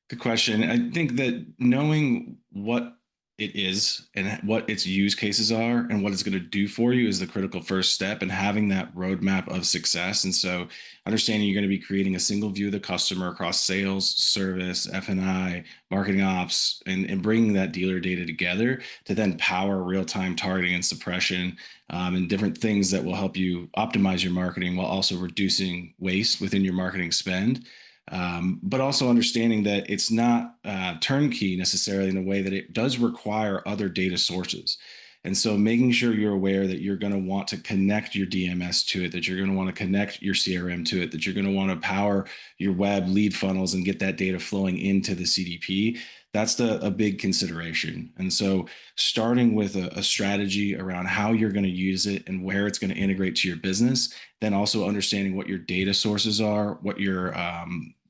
Good question. I think that knowing what it is and what its use cases are and what it's going to do for you is the critical first step, and having that roadmap of success. And so understanding you're going to be creating a single view of the customer across sales, service, F&I, marketing ops, and bringing that dealer data together to then power real-time targeting and suppression, and different things that will help you optimize your marketing while also reducing waste within your marketing spend. But also understanding that it's not turnkey necessarily, in a way that it does require other data sources. And so making sure you're aware that you're going to want to connect your DMS to it, that you're going to want to connect your CRM to it, that you're going to want to power your web lead funnels and get that data flowing into the CDP. That's a big consideration. And so starting with a strategy around how you're going to use it and where it's going to integrate to your business, then also understanding what your data sources are, what your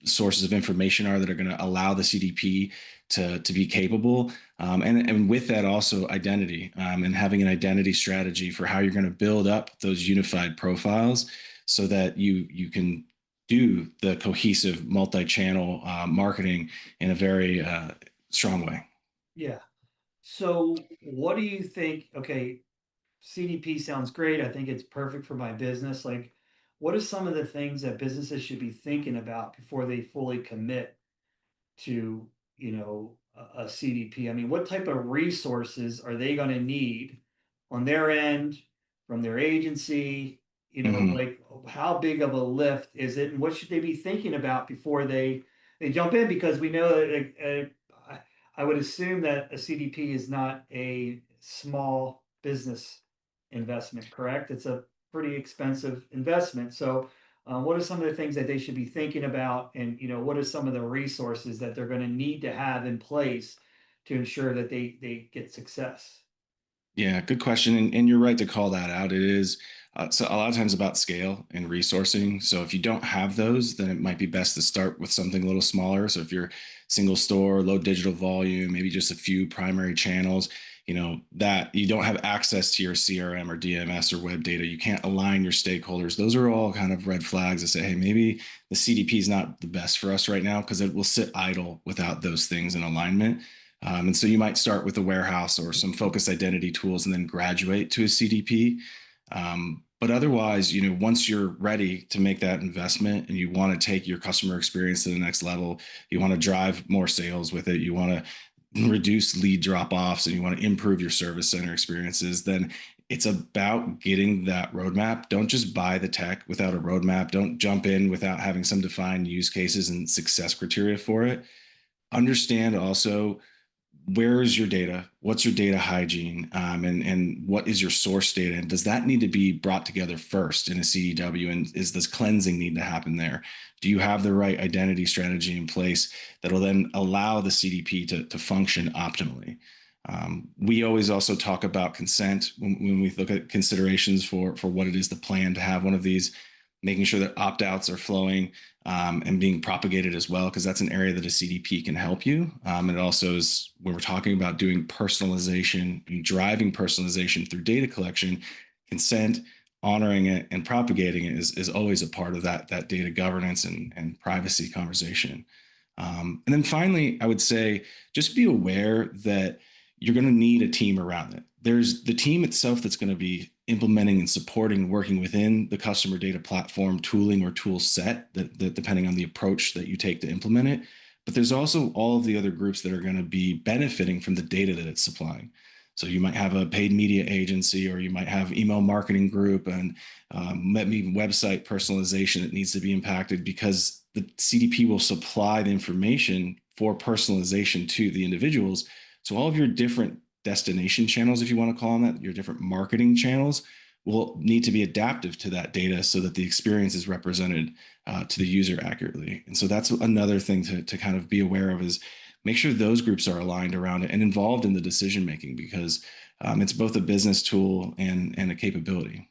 sources of information are that are going to allow the CDP to be capable. And with that, also identity, and having an identity strategy for how you're going to build up those unified profiles so that you can do the cohesive multi-channel marketing in a very strong way. Yeah. So what do you think? Okay, CDP sounds great. I think it's perfect for my business. Like, what are some of the things that businesses should be thinking about before they fully commit to, a CDP? I mean, what type of resources are they going to need on their end from their agency? Mhm. Like how big of a lift is it, and what should they be thinking about before they jump in? Because we know that I would assume that a CDP is not a small business investment, correct? It's a pretty expensive investment. So what are some of the things that they should be thinking about, and what are some of the resources that they're going to need to have in place to ensure that they get success? Yeah, good question. And you're right to call that out. It is so a lot of times about scale and resourcing. So if you don't have those, then it might be best to start with something a little smaller. So if you're single store, low digital volume, maybe just a few primary channels, that you don't have access to your CRM or DMS or web data, you can't align your stakeholders. Those are all kind of red flags that say, hey, maybe the CDP is not the best for us right now because it will sit idle without those things in alignment. And so you might start with a warehouse or some focused identity tools and then graduate to a CDP. But otherwise, once you're ready to make that investment and you want to take your customer experience to the next level, you want to drive more sales with it, you want to reduce lead drop offs, and you want to improve your service center experiences, then it's about getting that roadmap. Don't just buy the tech without a roadmap. Don't jump in without having some defined use cases and success criteria for it. Understand also, where is your data? What's your data hygiene? And what is your source data? And does that need to be brought together first in a CDW? And is this cleansing need to happen there? Do you have the right identity strategy in place that will then allow the CDP to function optimally? We always also talk about consent when we look at considerations for what it is the plan to have one of these, making sure that opt-outs are flowing, and being propagated as well, because that's an area that a CDP can help you. And it also is when we're talking about doing personalization and driving personalization through data collection, consent, honoring it, and propagating it is always a part of that data governance and privacy conversation. And then finally, I would say just be aware that you're going to need a team around it. There's the team itself that's going to be implementing and supporting and working within the customer data platform tooling or tool set that depending on the approach that you take to implement it. But there's also all of the other groups that are going to be benefiting from the data that it's supplying. So you might have a paid media agency, or you might have email marketing group, and maybe website personalization that needs to be impacted, because the CDP will supply the information for personalization to the individuals. So all of your different destination channels, if you want to call them that, your different marketing channels will need to be adaptive to that data so that the experience is represented to the user accurately. And so that's another thing to kind of be aware of, is make sure those groups are aligned around it and involved in the decision making, because it's both a business tool and a capability.